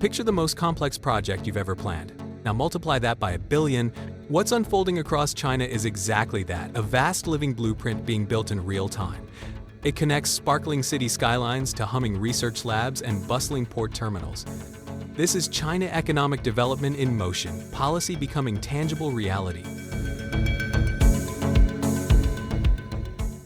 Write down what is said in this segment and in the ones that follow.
Picture the most complex project you've ever planned. Now multiply that by 1,000,000,000. What's unfolding across China is exactly that, a vast living blueprint being built in real time. It connects sparkling city skylines to humming research labs and bustling port terminals. This is China economic development in motion, policy becoming tangible reality.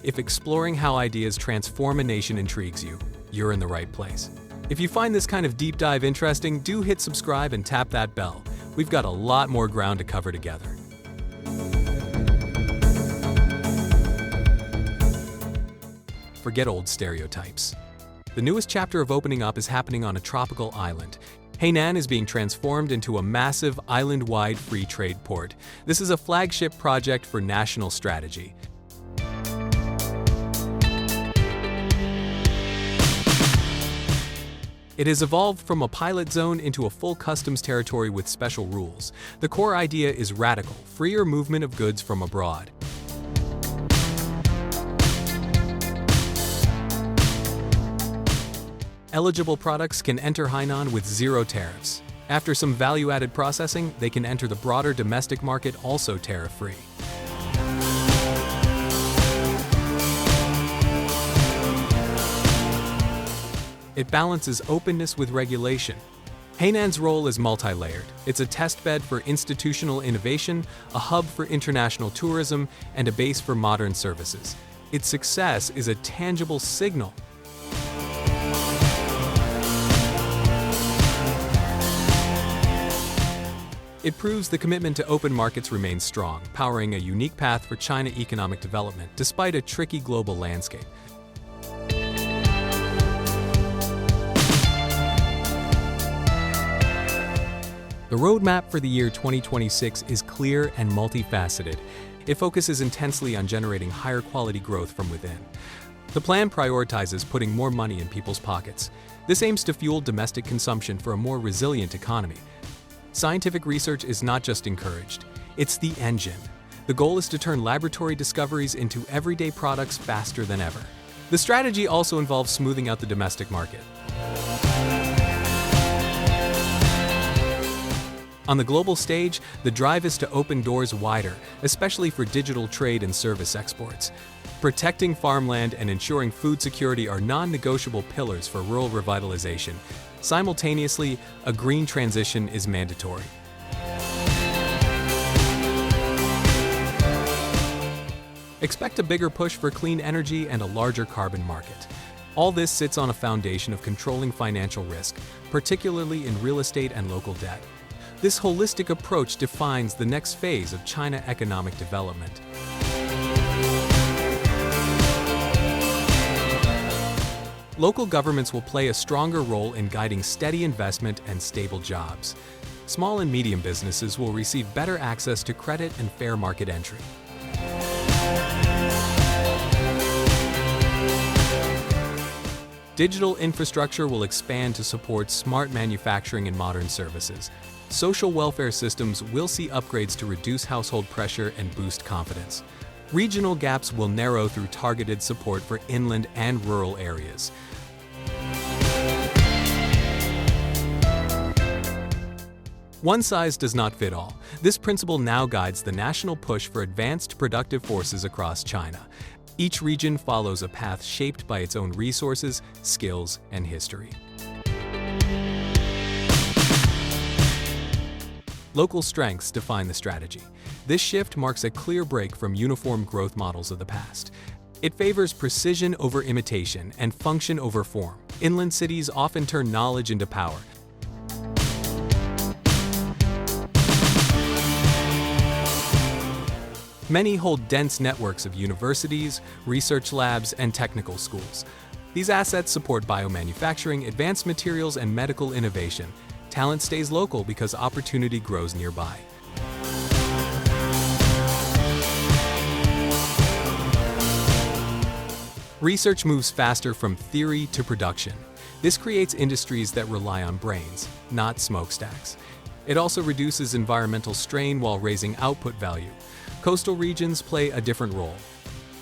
If exploring how ideas transform a nation intrigues you, you're in the right place. If you find this kind of deep dive interesting, do hit subscribe and tap that bell. We've got a lot more ground to cover together. Forget old stereotypes. The newest chapter of opening up is happening on a tropical island. Hainan is being transformed into a massive island-wide free trade port. This is a flagship project for national strategy. It has evolved from a pilot zone into a full customs territory with special rules. The core idea is radical, freer movement of goods from abroad. Eligible products can enter Hainan with zero tariffs. After some value-added processing, they can enter the broader domestic market also tariff-free. It balances openness with regulation. Hainan's role is multi-layered. It's a testbed for institutional innovation, a hub for international tourism, and a base for modern services. Its success is a tangible signal. It proves the commitment to open markets remains strong, powering a unique path for China economic development despite a tricky global landscape. The roadmap for the year 2026 is clear and multifaceted. It focuses intensely on generating higher quality growth from within. The plan prioritizes putting more money in people's pockets. This aims to fuel domestic consumption for a more resilient economy. Scientific research is not just encouraged, it's the engine. The goal is to turn laboratory discoveries into everyday products faster than ever. The strategy also involves smoothing out the domestic market. On the global stage, the drive is to open doors wider, especially for digital trade and service exports. Protecting farmland and ensuring food security are non-negotiable pillars for rural revitalization. Simultaneously, a green transition is mandatory. Expect a bigger push for clean energy and a larger carbon market. All this sits on a foundation of controlling financial risk, particularly in real estate and local debt. This holistic approach defines the next phase of China economic development. Local governments will play a stronger role in guiding steady investment and stable jobs. Small and medium businesses will receive better access to credit and fair market entry. Digital infrastructure will expand to support smart manufacturing and modern services. Social welfare systems will see upgrades to reduce household pressure and boost confidence. Regional gaps will narrow through targeted support for inland and rural areas. One size does not fit all. This principle now guides the national push for advanced productive forces across China. Each region follows a path shaped by its own resources, skills, and history. Local strengths define the strategy. This shift marks a clear break from uniform growth models of the past. It favors precision over imitation and function over form. Inland cities often turn knowledge into power. Many hold dense networks of universities, research labs, and technical schools. These assets support biomanufacturing, advanced materials, and medical innovation. Talent stays local because opportunity grows nearby. Research moves faster from theory to production. This creates industries that rely on brains, not smokestacks. It also reduces environmental strain while raising output value. Coastal regions play a different role.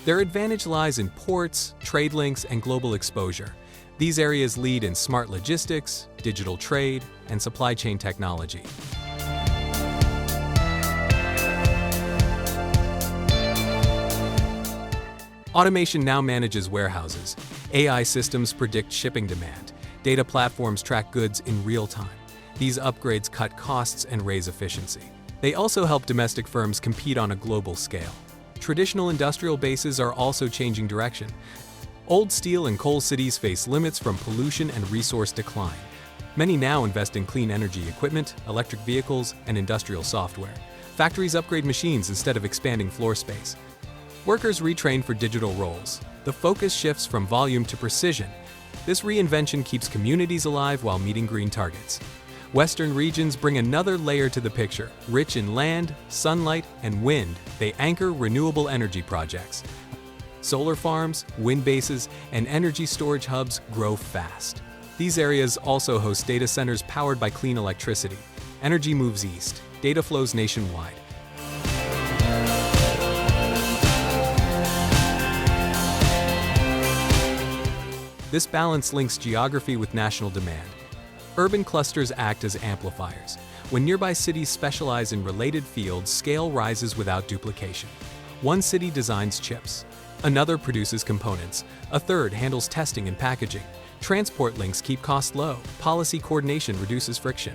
Their advantage lies in ports, trade links, and global exposure. These areas lead in smart logistics, digital trade, and supply chain technology. Automation now manages warehouses. AI systems predict shipping demand. Data platforms track goods in real time. These upgrades cut costs and raise efficiency. They also help domestic firms compete on a global scale. Traditional industrial bases are also changing direction. Old steel and coal cities face limits from pollution and resource decline. Many now invest in clean energy equipment, electric vehicles, and industrial software. Factories upgrade machines instead of expanding floor space. Workers retrain for digital roles. The focus shifts from volume to precision. This reinvention keeps communities alive while meeting green targets. Western regions bring another layer to the picture. Rich in land, sunlight, and wind, they anchor renewable energy projects. Solar farms, wind bases, and energy storage hubs grow fast. These areas also host data centers powered by clean electricity. Energy moves east. Data flows nationwide. This balance links geography with national demand. Urban clusters act as amplifiers. When nearby cities specialize in related fields, scale rises without duplication. One city designs chips. Another produces components. A third handles testing and packaging. Transport links keep costs low. Policy coordination reduces friction.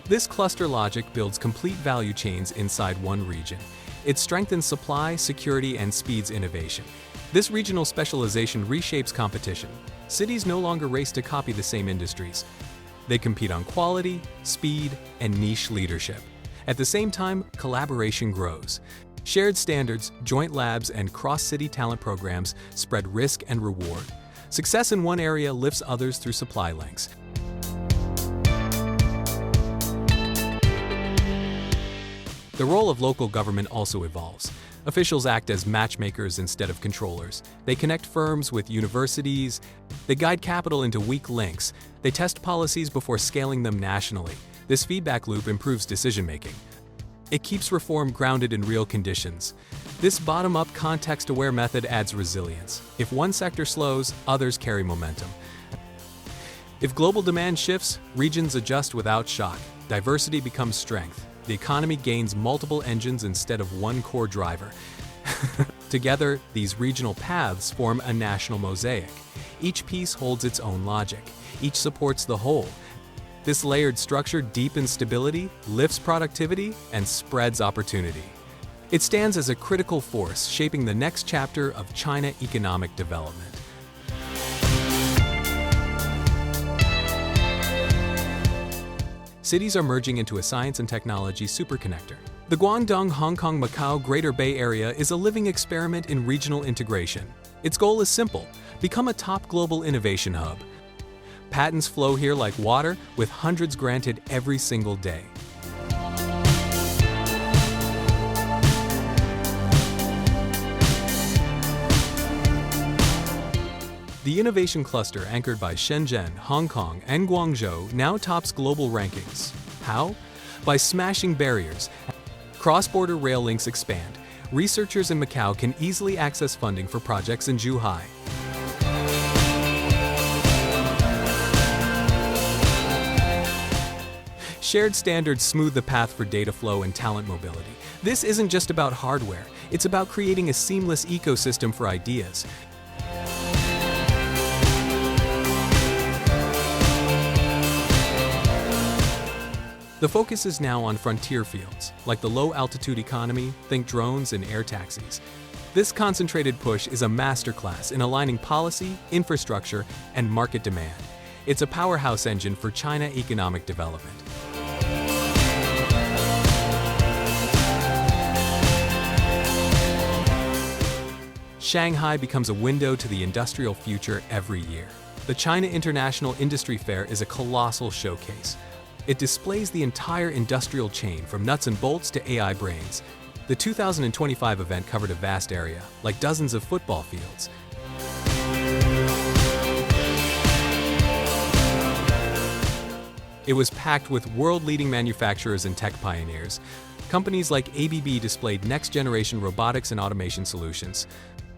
This cluster logic builds complete value chains inside one region. It strengthens supply, security, and speeds innovation. This regional specialization reshapes competition. Cities no longer race to copy the same industries. They compete on quality, speed, and niche leadership. At the same time, collaboration grows. Shared standards, joint labs, and cross-city talent programs spread risk and reward. Success in one area lifts others through supply links. The role of local government also evolves. Officials act as matchmakers instead of controllers. They connect firms with universities. They guide capital into weak links. They test policies before scaling them nationally. This feedback loop improves decision-making. It keeps reform grounded in real conditions. This bottom-up, context-aware method adds resilience. If one sector slows, others carry momentum. If global demand shifts, regions adjust without shock. Diversity becomes strength. The economy gains multiple engines instead of one core driver. Together, these regional paths form a national mosaic. Each piece holds its own logic. Each supports the whole. This layered structure deepens stability, lifts productivity, and spreads opportunity. It stands as a critical force shaping the next chapter of China economic development. Cities are merging into a science and technology superconnector. The Guangdong-Hong Kong-Macau Greater Bay Area is a living experiment in regional integration. Its goal is simple: become a top global innovation hub. Patents flow here like water, with hundreds granted every single day. The innovation cluster anchored by Shenzhen, Hong Kong, and Guangzhou now tops global rankings. How? By smashing barriers. Cross-border rail links expand. Researchers in Macau can easily access funding for projects in Zhuhai. Shared standards smooth the path for data flow and talent mobility. This isn't just about hardware, it's about creating a seamless ecosystem for ideas. The focus is now on frontier fields, like the low-altitude economy, think drones and air taxis. This concentrated push is a masterclass in aligning policy, infrastructure, and market demand. It's a powerhouse engine for China economic development. Shanghai becomes a window to the industrial future every year. The China International Industry Fair is a colossal showcase. It displays the entire industrial chain from nuts and bolts to AI brains. The 2025 event covered a vast area, like dozens of football fields. It was packed with world-leading manufacturers and tech pioneers. Companies like ABB displayed next-generation robotics and automation solutions.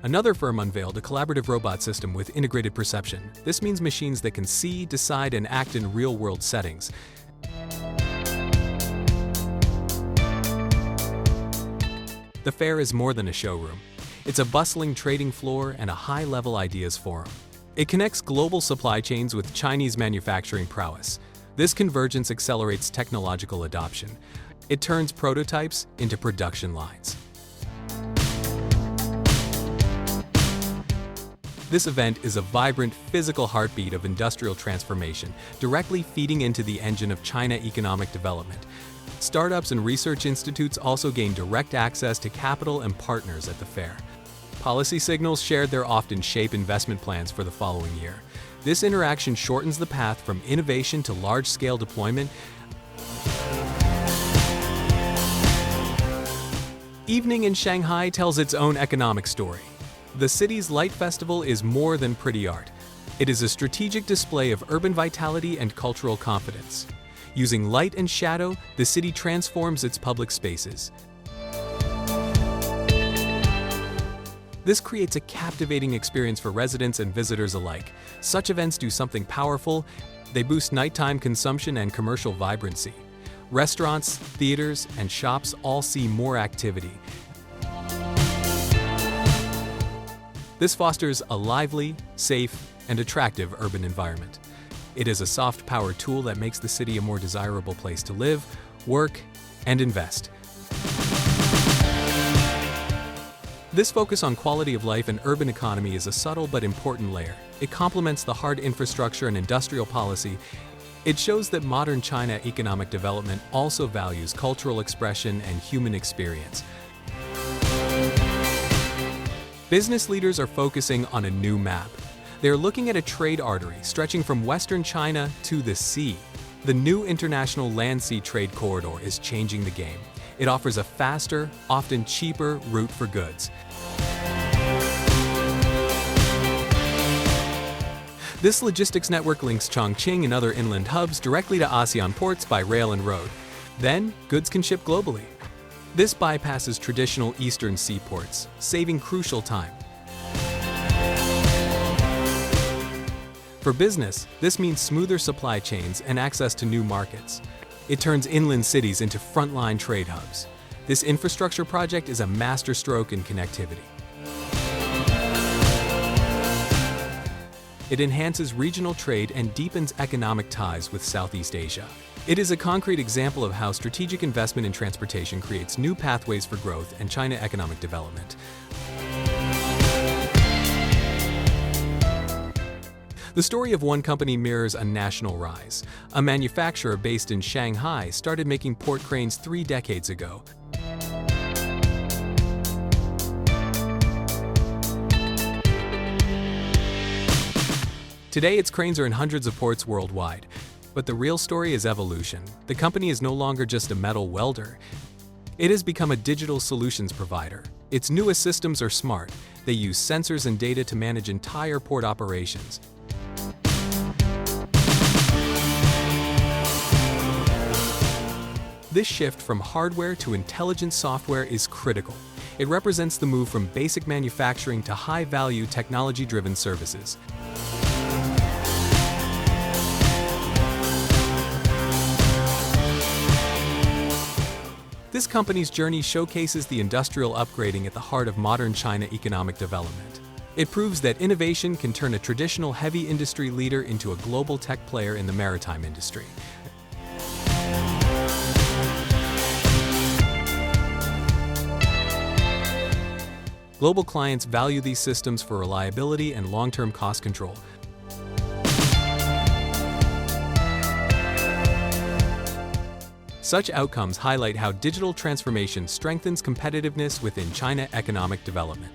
Another firm unveiled a collaborative robot system with integrated perception. This means machines that can see, decide, and act in real-world settings. The fair is more than a showroom. It's a bustling trading floor and a high-level ideas forum. It connects global supply chains with Chinese manufacturing prowess. This convergence accelerates technological adoption. It turns prototypes into production lines. This event is a vibrant, physical heartbeat of industrial transformation, directly feeding into the engine of China economic development. Startups and research institutes also gain direct access to capital and partners at the fair. Policy signals shared there often shape investment plans for the following year. This interaction shortens the path from innovation to large-scale deployment. Evening in Shanghai tells its own economic story. The city's Light Festival is more than pretty art. It is a strategic display of urban vitality and cultural confidence. Using light and shadow, the city transforms its public spaces. This creates a captivating experience for residents and visitors alike. Such events do something powerful. They boost nighttime consumption and commercial vibrancy. Restaurants, theaters, and shops all see more activity. This fosters a lively, safe, and attractive urban environment. It is a soft power tool that makes the city a more desirable place to live, work, and invest. This focus on quality of life and urban economy is a subtle but important layer. It complements the hard infrastructure and industrial policy. It shows that modern China economic development also values cultural expression and human experience. Business leaders are focusing on a new map. They are looking at a trade artery stretching from western China to the sea. The new international land-sea trade corridor is changing the game. It offers a faster, often cheaper route for goods. This logistics network links Chongqing and other inland hubs directly to ASEAN ports by rail and road. Then, goods can ship globally. This bypasses traditional eastern seaports, saving crucial time. For business, this means smoother supply chains and access to new markets. It turns inland cities into frontline trade hubs. This infrastructure project is a masterstroke in connectivity. It enhances regional trade and deepens economic ties with Southeast Asia. It is a concrete example of how strategic investment in transportation creates new pathways for growth and China economic development. The story of one company mirrors a national rise. A manufacturer based in Shanghai started making port cranes 3 decades ago. Today, its cranes are in hundreds of ports worldwide. But the real story is evolution. The company is no longer just a metal welder. It has become a digital solutions provider. Its newest systems are smart. They use sensors and data to manage entire port operations. This shift from hardware to intelligent software is critical. It represents the move from basic manufacturing to high-value, technology-driven services. This company's journey showcases the industrial upgrading at the heart of modern China economic development. It proves that innovation can turn a traditional heavy industry leader into a global tech player in the maritime industry. Global clients value these systems for reliability and long-term cost control. Such outcomes highlight how digital transformation strengthens competitiveness within China economic development.